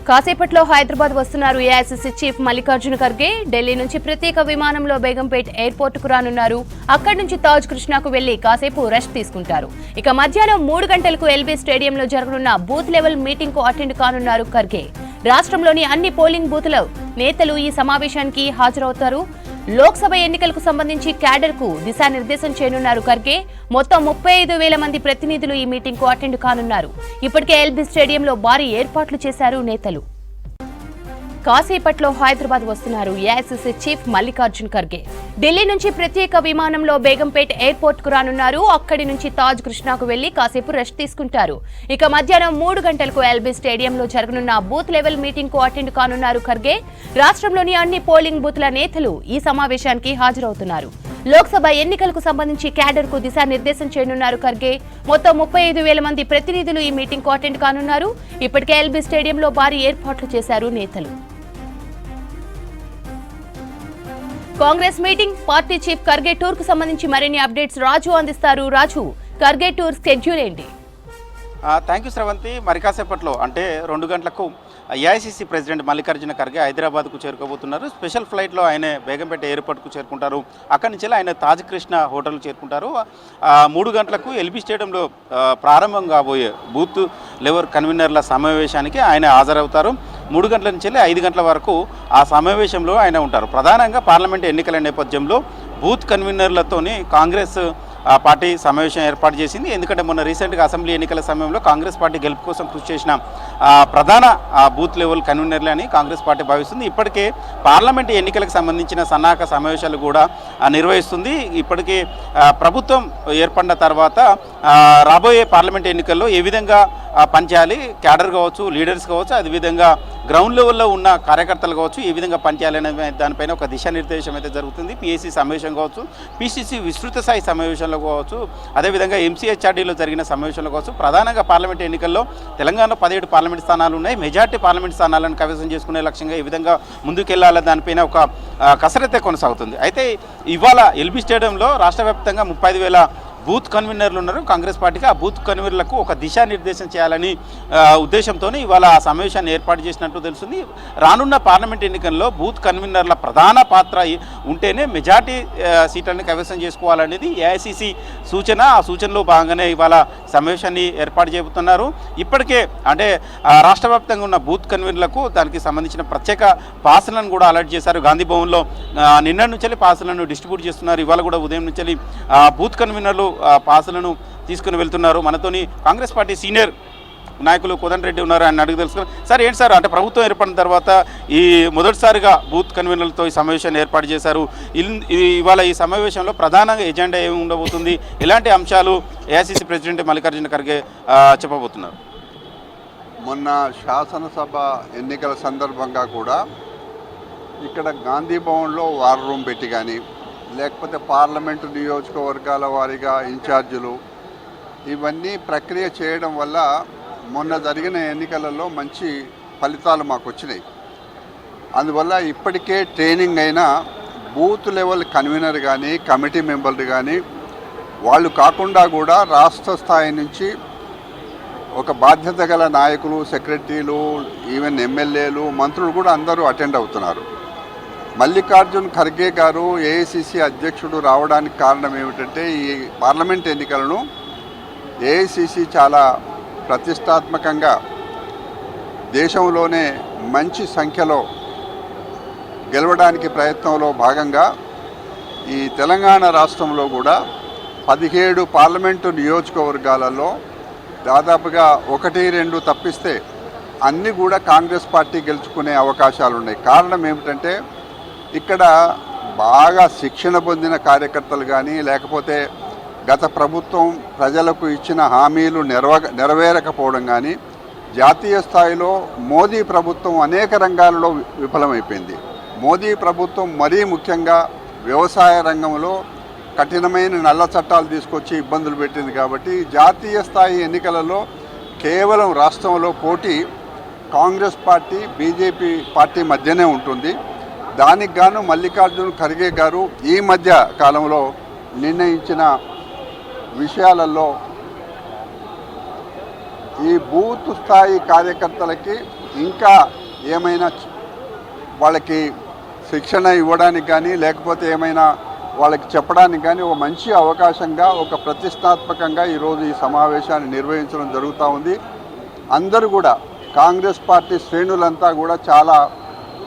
కాసేపట్లో హైదరాబాద్ వస్తున్నారు AICC chief Mallikarjuna Kharge. Delhi నుంచి ప్రత్యేక విమానంలో బేగంపేట్ ఎయిర్పోర్ట్ కు రానున్నారు. అక్కడి నుంచి తాజ్ కృష్ణాకు వెళ్లి కాసేపు రెస్ట్ తీసుకుంటారు. ఇక మధ్యాహ్నం 3 గంటలకు ఎల్బీ స్టేడియంలో జరగనున్న బూత్ లెవెల్ మీటింగ్ కు అటెండ్ కానున్నారు ఖర్గే. రాష్ట్రంలోని అన్ని పోలింగ్ బూత్ల నేతలు ఈ సమావేశానికి హాజరవుతారు. లోక్సభ ఎన్నికలకు సంబంధించి క్యాడర్ కు దిశానిర్దేశం చేయనున్నారు ఖర్గే. మొత్తం 35,000 మంది ప్రతినిధులు ఈ మీటింగ్ కు అటెండ్ కానున్నారు. ఇప్పటికే ఎల్బీ స్టేడియంలో భారీ ఏర్పాట్లు చేశారు నేతలు. కాసేపట్లో హైదరాబాద్ వస్తున్నారు ఏఐసీసీ చీఫ్ మల్లికార్జున ఖర్గే. ఢిల్లీ నుంచి ప్రత్యేక విమానంలో బేగంపేట్ ఎయిర్పోర్ట్ కు రానున్నారు. అక్కడి నుంచి తాజ్ కృష్ణాకు వెళ్లి కాసేపు రెస్ట్ తీసుకుంటారు. ఇక మధ్యాహ్నం 3 గంటలకు ఎల్బీ స్టేడియంలో జరగనున్న బూత్ లెవెల్ మీటింగ్ కు అటెండ్ కానున్నారు ఖర్గే. రాష్ట్రంలోని అన్ని పోలింగ్ బూత్ల నేతలు ఈ సమావేశానికి హాజరవుతున్నారు. లోక్సభ ఎన్నికలకు సంబంధించి క్యాడర్ కు దిశానిర్దేశం చేయనున్నారు ఖర్గే. మొత్తం 35,000 మంది ప్రతినిధులు ఈ మీటింగ్ కు అటెండ్ కానున్నారు. ఇప్పటికే ఎల్బీ స్టేడియంలో భారీ ఏర్పాట్లు చేశారు నేతలు. Congress meeting, party chief Kharge tour కు సంబంధించి మరిన్ని అప్డేట్స్ రాజు అందిస్తారు. రాజు, ఖర్గే టూర్ స్కెడ్యూల్ ఏంటి? Thank you Sravanthi. మరి కాసేపట్లో అంటే 2 గంటలకు ఏఐసీసీ ప్రెసిడెంట్ మల్లికార్జున ఖర్గే హైదరాబాద్కు చేరుకోబోతున్నారు. స్పెషల్ ఫ్లైట్లో ఆయన బేగంపేట ఎయిర్పోర్ట్కు చేరుకుంటారు. అక్కడి నుంచి ఆయన తాజ్ కృష్ణ హోటల్కు చేరుకుంటారు. 3 గంటలకు ఎల్బీ స్టేడియంలో ప్రారంభం కాబోయే బూత్ లెవెల్ కన్వీనర్ల సమావేశానికి ఆయన హాజరవుతారు. 3 గంటల నుంచి 5 గంటల వరకు ఆ సమావేశంలో ఆయన ఉంటారు. ప్రధానంగా పార్లమెంట్ ఎన్నికల నేపథ్యంలో బూత్ కన్వీనర్లతోని కాంగ్రెస్ పార్టీ సమావేశం ఏర్పాటు చేసింది. ఎందుకంటే మొన్న రీసెంట్గా అసెంబ్లీ ఎన్నికల సమయంలో కాంగ్రెస్ పార్టీ గెలుపు కోసం కృషి చేసిన ప్రధాన బూత్ లెవెల్ కన్వీనర్లే అని కాంగ్రెస్ పార్టీ భావిస్తుంది. ఇప్పటికే పార్లమెంట్ ఎన్నికలకు సంబంధించిన సన్నాహక సమావేశాలు కూడా నిర్వహిస్తుంది. ఇప్పటికే ప్రభుత్వం ఏర్పడిన తర్వాత రాబోయే పార్లమెంట్ ఎన్నికల్లో ఏ విధంగా పనిచేయాలి, క్యాడర్ కావచ్చు, లీడర్స్ కావచ్చు, అదేవిధంగా గ్రౌండ్ లెవెల్లో ఉన్న కార్యకర్తలు కావచ్చు, ఏ విధంగా పనిచేయాలనే దానిపైన ఒక దిశానిర్దేశం అయితే జరుగుతుంది. పిఎస్సి సమావేశం కావచ్చు, పిసిసి విస్తృత స్థాయి సమావేశంలో కావచ్చు, అదేవిధంగా ఎంసీహెచ్ఆర్డీలో జరిగిన సమావేశంలో కావచ్చు. ప్రధానంగా పార్లమెంట్ ఎన్నికల్లో తెలంగాణలో 17 పార్లమెంట్ స్థానాలు ఉన్నాయి. మెజార్టీ పార్లమెంట్ స్థానాలను కైవసం చేసుకునే లక్ష్యంగా ఏ విధంగా ముందుకెళ్లాల దానిపైన ఒక కసరత్తే కొనసాగుతుంది. అయితే ఇవాళ ఎల్బీ స్టేడియంలో రాష్ట్ర వ్యాప్తంగా 35,000 బూత్ కన్వీనర్లు ఉన్నారు కాంగ్రెస్ పార్టీకి. ఆ బూత్ కన్వీనర్లకు ఒక దిశానిర్దేశం చేయాలని ఉద్దేశంతో ఇవాళ ఆ సమావేశాన్ని ఏర్పాటు చేసినట్టు తెలుస్తుంది. రానున్న పార్లమెంట్ ఎన్నికల్లో బూత్ కన్వీనర్ల ప్రధాన పాత్ర ఉంటేనే మెజార్టీ సీట్లను కైవసం చేసుకోవాలనేది ఏఐసీసీ సూచన. ఆ సూచనలో భాగంగానే ఇవాళ సమావేశాన్ని ఏర్పాటు చేస్తున్నారు. ఇప్పటికే అంటే రాష్ట్ర వ్యాప్తంగా ఉన్న బూత్ కన్వీనర్లకు దానికి సంబంధించిన ప్రత్యేక పాసులను కూడా అలర్ట్ చేశారు. గాంధీ భవన్లో నిన్న నుంచి పాసులను డిస్ట్రిబ్యూట్ చేస్తున్నారు. ఇవాళ కూడా ఉదయం నుంచి బూత్ కన్వీనర్లు పాసులను తీసుకుని వెళ్తున్నారు. మనతోని కాంగ్రెస్ పార్టీ సీనియర్ నాయకులు కోదండరెడ్డి ఉన్నారు. ఆయన అడిగి తెలుసుకున్నారు. సార్ ఏంటి సార్, అంటే ప్రభుత్వం ఏర్పడిన తర్వాత ఈ మొదటిసారిగా బూత్ కన్వీనర్లతో ఈ సమావేశాన్ని ఏర్పాటు చేశారు. ఇవాళ ఈ సమావేశంలో ప్రధానంగా ఎజెండా ఏమి ఉండబోతుంది, ఎలాంటి అంశాలు ఏఐసీసీ ప్రెసిడెంట్ మల్లికార్జున ఖర్గే చెప్పబోతున్నారు? మొన్న శాసనసభ ఎన్నికల సందర్భంగా కూడా ఇక్కడ గాంధీ భవన్లో వార్ రూమ్ పెట్టి కానీ, లేకపోతే పార్లమెంటు నియోజకవర్గాల వారీగా ఇన్ఛార్జీలు ఇవన్నీ ప్రక్రియ చేయడం వల్ల మొన్న జరిగిన ఎన్నికలలో మంచి ఫలితాలు మాకు వచ్చినాయి. అందువల్ల ఇప్పటికే ట్రైనింగ్ అయిన బూత్ లెవెల్ కన్వీనర్ కానీ, కమిటీ మెంబర్లు కానీ వాళ్ళు కాకుండా కూడా రాష్ట్ర స్థాయి నుంచి ఒక బాధ్యత గల నాయకులు, సెక్రటరీలు, ఈవెన్ ఎమ్మెల్యేలు, మంత్రులు కూడా అందరూ అటెండ్ అవుతున్నారు. మల్లికార్జున్ ఖర్గే గారు ఏఐసీసీ అధ్యక్షుడు రావడానికి కారణం ఏమిటంటే ఈ పార్లమెంట్ ఎన్నికలను ఏఐసీసీ చాలా ప్రతిష్టాత్మకంగా దేశంలోనే మంచి సంఖ్యలో గెలవడానికి ప్రయత్నంలో భాగంగా ఈ తెలంగాణ రాష్ట్రంలో కూడా 17 పార్లమెంటు నియోజకవర్గాలలో దాదాపుగా 1-2 తప్పిస్తే అన్నీ కూడా కాంగ్రెస్ పార్టీ గెలుచుకునే అవకాశాలు ఉన్నాయి. కారణం ఏమిటంటే ఇక్కడ బాగా శిక్షణ పొందిన కార్యకర్తలు కానీ, లేకపోతే గత ప్రభుత్వం ప్రజలకు ఇచ్చిన హామీలు నెరవేరకపోవడం కానీ, జాతీయ స్థాయిలో మోదీ ప్రభుత్వం అనేక రంగాలలో విఫలమైపోయింది. మోదీ ప్రభుత్వం మరీ ముఖ్యంగా వ్యవసాయ రంగంలో కఠినమైన నల్ల చట్టాలు తీసుకొచ్చి ఇబ్బందులు పెట్టింది. కాబట్టి జాతీయ స్థాయి ఎన్నికలలో కేవలం రాష్ట్రంలో పోటీ కాంగ్రెస్ పార్టీ, బీజేపీ పార్టీ మధ్యనే ఉంటుంది. దానికి గాను మల్లికార్జున ఖర్గే గారు ఈ మధ్య కాలంలో నిర్ణయించిన విషయాలలో ఈ బూత్ స్థాయి కార్యకర్తలకి ఇంకా ఏమైనా వాళ్ళకి శిక్షణ ఇవ్వడానికి కానీ లేకపోతే ఏమైనా వాళ్ళకి చెప్పడానికి కానీ ఒక మంచి అవకాశంగా ఒక ప్రతిష్టాత్మకంగా ఈరోజు ఈ సమావేశాన్ని నిర్వహించడం జరుగుతూ ఉంది. అందరూ కూడా కాంగ్రెస్ పార్టీ శ్రేణులంతా కూడా చాలా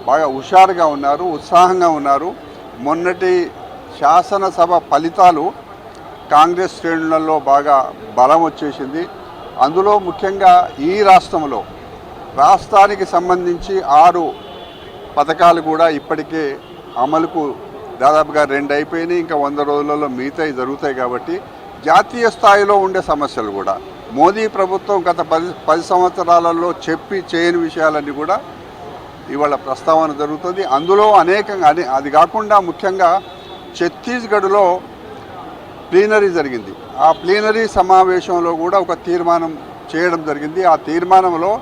బాగా హుషారుగా ఉన్నారు, ఉత్సాహంగా ఉన్నారు. మొన్నటి శాసనసభ ఫలితాలు కాంగ్రెస్ శ్రేణులలో బాగా బలం వచ్చేసింది. అందులో ముఖ్యంగా ఈ రాష్ట్రానికి సంబంధించి 6 పథకాలు కూడా ఇప్పటికే అమలుకు దాదాపుగా 2 అయిపోయినాయి. ఇంకా 100 రోజులలో మిగతాయి జరుగుతాయి. కాబట్టి జాతీయ స్థాయిలో ఉండే సమస్యలు కూడా మోదీ ప్రభుత్వం గత 10 సంవత్సరాలలో చెప్పి చేయని విషయాలన్నీ కూడా ఇవాళ ప్రస్తావన జరుగుతుంది. అందులో అనేకంగా అది కాకుండా ముఖ్యంగా ఛత్తీస్గఢ్లో ప్లీనరీ జరిగింది. ఆ ప్లీనరీ సమావేశంలో కూడా ఒక తీర్మానం చేయడం జరిగింది. ఆ తీర్మానంలో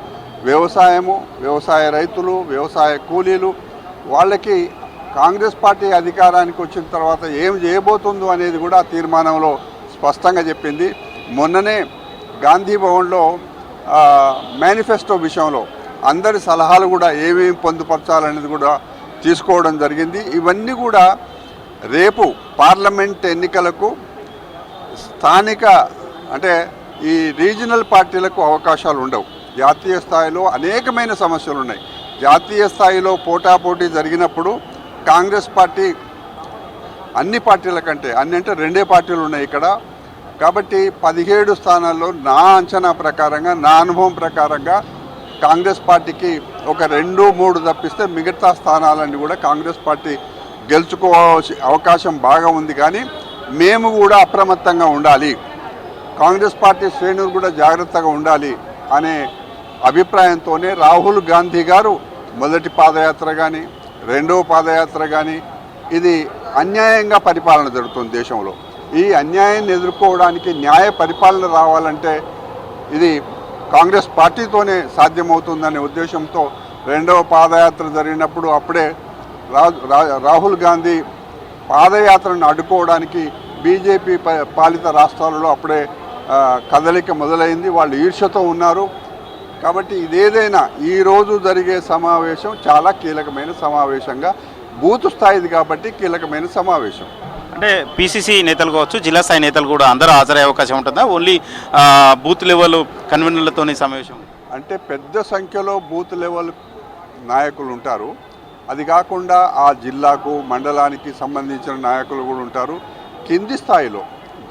వ్యవసాయ రైతులు, వ్యవసాయ కూలీలు వాళ్ళకి కాంగ్రెస్ పార్టీ అధికారానికి వచ్చిన తర్వాత ఏం చేయబోతుందో అనేది కూడా ఆ తీర్మానంలో స్పష్టంగా చెప్పింది. మొన్ననే గాంధీ భవన్లో మేనిఫెస్టో విషయంలో అందరి సలహాలు కూడా ఏమేమి పొందుపరచాలనేది కూడా తీసుకోవడం జరిగింది. ఇవన్నీ కూడా రేపు పార్లమెంట్ ఎన్నికలకు స్థానిక అంటే ఈ రీజనల్ పార్టీలకు అవకాశాలు ఉండవు. జాతీయ స్థాయిలో అనేకమైన సమస్యలు ఉన్నాయి. జాతీయ స్థాయిలో పోటాపోటీ జరిగినప్పుడు కాంగ్రెస్ పార్టీ అన్ని పార్టీల కంటే అంటే 2 పార్టీలు ఉన్నాయి ఇక్కడ. కాబట్టి 17 స్థానాల్లో నా అంచనా ప్రకారంగా, నా అనుభవం ప్రకారంగా కాంగ్రెస్ పార్టీకి ఒక 2-3 తప్పిస్తే మిగతా స్థానాలన్నీ కూడా కాంగ్రెస్ పార్టీ గెలుచుకోవాల్సిన అవకాశం బాగా ఉంది. కానీ మేము కూడా అప్రమత్తంగా ఉండాలి, కాంగ్రెస్ పార్టీ శ్రేణులు కూడా జాగ్రత్తగా ఉండాలి అనే అభిప్రాయంతోనే రాహుల్ గాంధీ గారు మొదటి పాదయాత్ర కానీ, రెండవ పాదయాత్ర కానీ ఇది అన్యాయంగా పరిపాలన జరుగుతుంది దేశంలో. ఈ అన్యాయాన్ని ఎదుర్కోవడానికి న్యాయ పరిపాలన రావాలంటే ఇది కాంగ్రెస్ పార్టీతోనే సాధ్యమవుతుందనే ఉద్దేశంతో రెండవ పాదయాత్ర జరిగినప్పుడు అప్పుడే రాహుల్ గాంధీ పాదయాత్రను అడ్డుకోవడానికి బీజేపీ పాలిత రాష్ట్రాలలో అప్పుడే కదలిక మొదలైంది. వాళ్ళు ఈర్ష్యతో ఉన్నారు. కాబట్టి ఇదేదైనా ఈరోజు జరిగే సమావేశం చాలా కీలకమైన సమావేశంగా, బూత్ స్థాయిది కాబట్టి కీలకమైన సమావేశం. అంటే పీసీసీ నేతలు కావచ్చు, జిల్లా స్థాయి నేతలు కూడా అందరూ హాజరయ్యే అవకాశం ఉంటుందా? ఓన్లీ బూత్ లెవెల్ కన్వీనర్లతోనే సమావేశం? అంటే పెద్ద సంఖ్యలో బూత్ లెవెల్ నాయకులు ఉంటారు. అది కాకుండా ఆ జిల్లాకు, మండలానికి సంబంధించిన నాయకులు కూడా ఉంటారు. కింది స్థాయిలో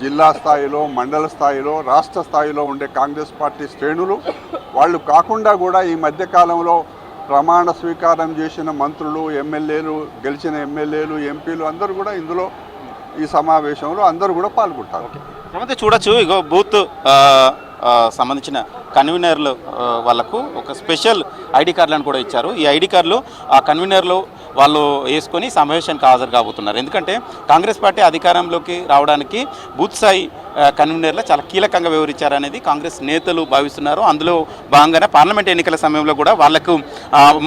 జిల్లా స్థాయిలో, మండల స్థాయిలో, రాష్ట్ర స్థాయిలో ఉండే కాంగ్రెస్ పార్టీ శ్రేణులు వాళ్ళు కాకుండా కూడా ఈ మధ్యకాలంలో ప్రమాణ స్వీకారం చేసిన మంత్రులు, ఎమ్మెల్యేలు, గెలిచిన ఎమ్మెల్యేలు, ఎంపీలు అందరూ కూడా ఇందులో ఈ సమావేశంలో అందరూ కూడా పాల్గొంటారు. అయితే చూడొచ్చు, ఇగో బూత్ సంబంధించిన కన్వీనర్లు వాళ్ళకు ఒక స్పెషల్ ఐడి కార్డులను కూడా ఇచ్చారు. ఈ ఐడి కార్డులు ఆ కన్వీనర్లు వాళ్ళు వేసుకొని సమావేశానికి హాజరు కాబోతున్నారు. ఎందుకంటే కాంగ్రెస్ పార్టీ అధికారంలోకి రావడానికి బూత్ స్థాయి కన్వీనర్లు చాలా కీలకంగా వివరించారనేది కాంగ్రెస్ నేతలు భావిస్తున్నారు. అందులో భాగంగానే పార్లమెంట్ ఎన్నికల సమయంలో కూడా వాళ్లకు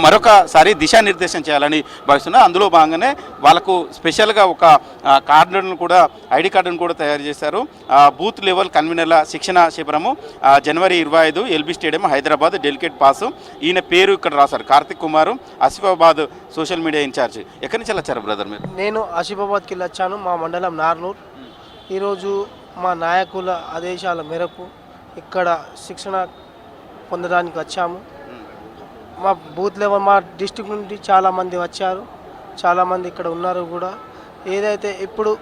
మరొకసారి దిశానిర్దేశం చేయాలని భావిస్తున్నారు. అందులో భాగంగానే వాళ్ళకు స్పెషల్గా ఒక కార్డును కూడా, ఐడి కార్డును కూడా తయారు చేశారు. బూత్ లెవెల్ కన్వీనర్ల శిక్షణ శిబిరము జనవరి 25 LB stadium, Hyderabad. Delegate pass. ఈయన పేరు ఇక్కడ రాశారు, Karthik Kumar, Asifabad social media incharge. ఎక్కడి నుంచి వచ్చారు బ్రదర్ మీరు? నేను ఆసిఫాబాద్కి వచ్చాను, మా మండలం నార్నూర్. ఈరోజు మా నాయకుల ఆదేశాల మేరకు ఇక్కడ శిక్షణ పొందడానికి వచ్చాము. మా బూత్ లెవెల్, మా డిస్టిక్ నుండి చాలామంది వచ్చారు, చాలామంది ఇక్కడ ఉన్నారు కూడా. ఏదైతే ఇప్పుడు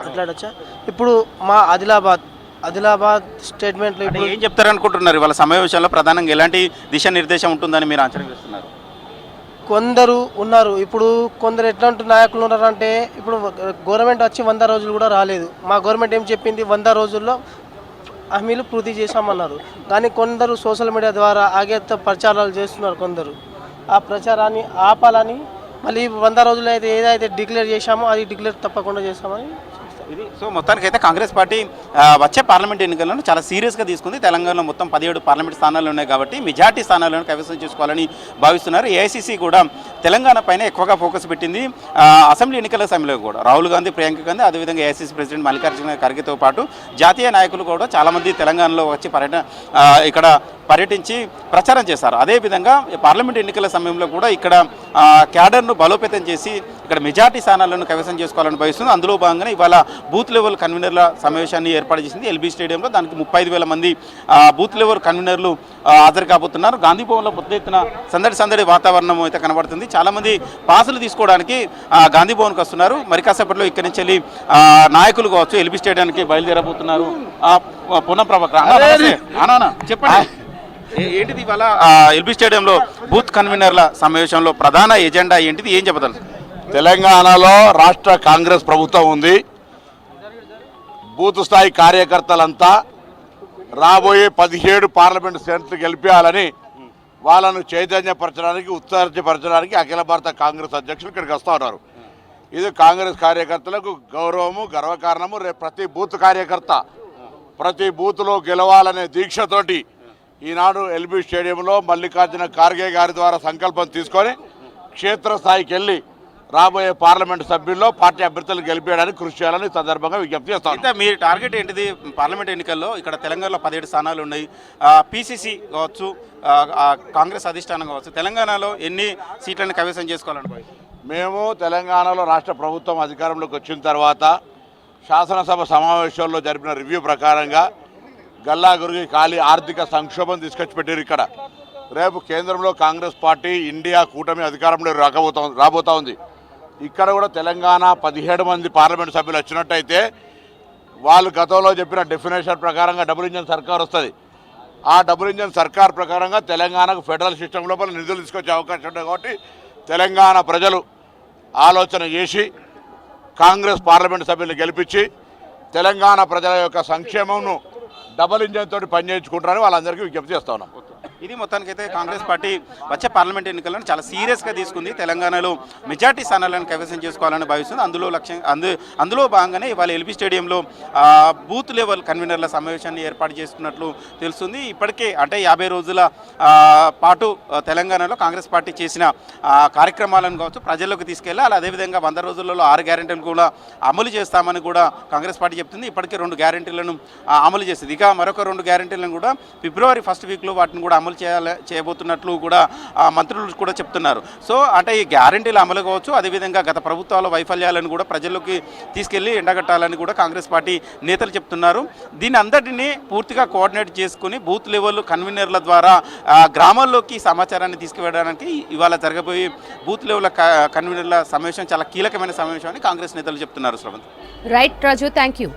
మాట్లాడచ్చా, ఇప్పుడు మా ఆదిలాబాద్ స్టేట్మెంట్లో ఇప్పుడు ఏం చెప్తారనుకుంటున్నారు? వాళ్ళ సమావేశంలో ప్రధానంగా ఎలాంటి దిశానిర్దేశం ఉంటుందని మీరు అంచనా వేస్తున్నారు? కొందరు ఉన్నారు, ఇప్పుడు కొందరు ఎట్లాంటి నాయకులు ఉన్నారంటే, ఇప్పుడు గవర్నమెంట్ వచ్చి 100 రోజులు కూడా రాలేదు. మా గవర్నమెంట్ ఏం చెప్పింది, 100 రోజుల్లో హామీలు పూర్తి చేశామన్నారు. కానీ కొందరు సోషల్ మీడియా ద్వారా ఆగేత ప్రచారాలు చేస్తున్నారు. కొందరు ఆ ప్రచారాన్ని ఆపాలని మళ్ళీ 100 రోజులు అయితే ఏదైతే డిక్లేర్ చేశామో అది డిక్లేర్ తప్పకుండా చేస్తామని. ఇది సో మొత్తానికి అయితే కాంగ్రెస్ పార్టీ వచ్చే పార్లమెంట్ ఎన్నికలను చాలా సీరియస్గా తీసుకుంది. తెలంగాణలో మొత్తం 17 పార్లమెంట్ స్థానాలు ఉన్నాయి కాబట్టి మెజార్టీ స్థానాలను కైవసం చేసుకోవాలని భావిస్తున్నారు. ఏఐసీసీ కూడా తెలంగాణ పైన ఎక్కువగా ఫోకస్ పెట్టింది. అసెంబ్లీ ఎన్నికల సమయంలో కూడా రాహుల్ గాంధీ, ప్రియాంక గాంధీ, అదేవిధంగా ఏఐసీసీ ప్రెసిడెంట్ మల్లికార్జున ఖర్గేతో పాటు జాతీయ నాయకులు కూడా చాలామంది తెలంగాణలో వచ్చి ఇక్కడ పర్యటించి ప్రచారం చేశారు. అదేవిధంగా పార్లమెంట్ ఎన్నికల సమయంలో కూడా ఇక్కడ క్యాడర్ను బలోపేతం చేసి ఇక్కడ మెజార్టీ స్థానాలను కైవసం చేసుకోవాలని భావిస్తుంది. అందులో భాగంగానే ఇవాళ బూత్ లెవెల్ కన్వీనర్ల సమావేశాన్ని ఏర్పాటు చేసింది ఎల్బీ స్టేడియంలో. దానికి 35,000 మంది బూత్ లెవెల్ కన్వీనర్లు హాజరు కాబోతున్నారు. గాంధీ భవన్లో పెద్ద ఎత్తున సందడి వాతావరణం అయితే కనబడుతుంది. చాలామంది పాసులు తీసుకోవడానికి గాంధీ భవన్కి వస్తున్నారు. మరి కాసేపట్లో ఇక్కడి నుంచి వెళ్ళి నాయకులు కావచ్చు ఎల్బీ స్టేడియానికి బయలుదేరబోతున్నారు. పునః ప్రభాకర్ చెప్పండి, ఏంటిది ఇవాళ ఎల్బీ స్టేడియంలో బూత్ కన్వీనర్ల సమావేశంలో ప్రధాన ఎజెండా ఏంటిది, ఏం చెప్పగలరు? తెలంగాణలో రాష్ట్ర కాంగ్రెస్ ప్రభుత్వం ఉంది. బూత్ స్థాయి కార్యకర్తలంతా రాబోయే 17 పార్లమెంటు సెంట్లు గెలిపించాలని వాళ్ళను చైతన్యపరచడానికి ఉత్తేజపరచడానికి అఖిల భారత కాంగ్రెస్ అధ్యక్షులు ఇక్కడికి వస్తూ ఉన్నారు. ఇది కాంగ్రెస్ కార్యకర్తలకు గౌరవము, గర్వకారణము. రేపు ప్రతి బూత్ కార్యకర్త ప్రతి బూత్లో గెలవాలనే దీక్షతోటి ఈనాడు ఎల్బీ స్టేడియంలో మల్లికార్జున ఖార్గే గారి ద్వారా సంకల్పం తీసుకొని క్షేత్రస్థాయికి వెళ్ళి రాబోయే పార్లమెంటు సభ్యుల్లో పార్టీ అభ్యర్థులు గెలిపేయడానికి కృషి చేయాలని సందర్భంగా విజ్ఞప్తి చేస్తాను. మీ టార్గెట్ ఏంటిది? పార్లమెంట్ ఎన్నికల్లో ఇక్కడ తెలంగాణలో 17 స్థానాలు ఉన్నాయి. పీసీసీ కావచ్చు, కాంగ్రెస్ అధిష్టానం కావచ్చు, తెలంగాణలో ఎన్ని సీట్లను కైవసం చేసుకోవాలని మేము తెలంగాణలో రాష్ట్ర ప్రభుత్వం అధికారంలోకి వచ్చిన తర్వాత శాసనసభ సమావేశాల్లో జరిపిన రివ్యూ ప్రకారంగా గల్లాగురికి ఖాళీ ఆర్థిక సంక్షోభం తీసుకొచ్చి పెట్టారు. ఇక్కడ రేపు కేంద్రంలో కాంగ్రెస్ పార్టీ ఇండియా కూటమి అధికారంలో రాబోతా ఉంది. ఇక్కడ కూడా తెలంగాణ 17 మంది పార్లమెంట్ సభ్యులు వచ్చినట్టయితే వాళ్ళు గతంలో చెప్పిన డెఫినేషన్ ప్రకారంగా డబుల్ ఇంజన్ సర్కార్ వస్తుంది. ఆ డబుల్ ఇంజన్ సర్కార్ ప్రకారంగా తెలంగాణకు ఫెడరల్ సిస్టమ్ లోపల నిధులు తీసుకొచ్చే అవకాశం ఉంటుంది. కాబట్టి తెలంగాణ ప్రజలు ఆలోచన చేసి కాంగ్రెస్ పార్లమెంట్ సభ్యులను గెలిపించి తెలంగాణ ప్రజల యొక్క సంక్షేమంను డబుల్ ఇంజన్ తోటి పనిచేయించుకుంటారని వాళ్ళందరికీ విజ్ఞప్తి చేస్తా ఉన్నాం. ఇది మొత్తానికైతే కాంగ్రెస్ పార్టీ వచ్చే పార్లమెంట్ ఎన్నికలను చాలా సీరియస్గా తీసుకుంది. తెలంగాణలో మెజార్టీ స్థానాలను కైవసం చేసుకోవాలని భావిస్తుంది. అందులో భాగంగానే ఇవాళ ఎల్బీ స్టేడియంలో బూత్ లెవెల్ కన్వీనర్ల సమావేశాన్ని ఏర్పాటు చేసుకున్నట్లు తెలుస్తుంది. ఇప్పటికే అంటే 50 రోజుల పాటు తెలంగాణలో కాంగ్రెస్ పార్టీ చేసిన కార్యక్రమాలను కావచ్చు ప్రజల్లోకి తీసుకెళ్ళాలి. అదేవిధంగా 100 రోజులలో 6 గ్యారెంటీలు కూడా అమలు చేస్తామని కూడా కాంగ్రెస్ పార్టీ చెప్తుంది. ఇప్పటికే 2 గ్యారెంటీలను అమలు చేస్తుంది. ఇక మరొక 2 గ్యారెంటీలను కూడా ఫిబ్రవరి 1st వీక్లో వాటిని కూడా అమలు చేయబోతున్నట్లు కూడా మంత్రులు కూడా చెప్తున్నారు. సో అంటే ఈ గ్యారెంటీల అమలు కావచ్చు, అదేవిధంగా గత ప్రభుత్వాల వైఫల్యాలను కూడా ప్రజల్లోకి తీసుకెళ్లి ఎండగట్టాలని కూడా కాంగ్రెస్ పార్టీ నేతలు చెప్తున్నారు. దీని అందరినీ పూర్తిగా కోఆర్డినేట్ చేసుకుని బూత్ లెవెల్ కన్వీనర్ల ద్వారా గ్రామాల్లోకి సమాచారాన్ని తీసుకువెళ్ళడానికి ఇవాళ జరగబోయే బూత్ లెవెల్ కన్వీనర్ల సమావేశం చాలా కీలకమైన సమావేశం అని కాంగ్రెస్ నేతలు చెప్తున్నారు. Sravanth. Right Raju, thank you.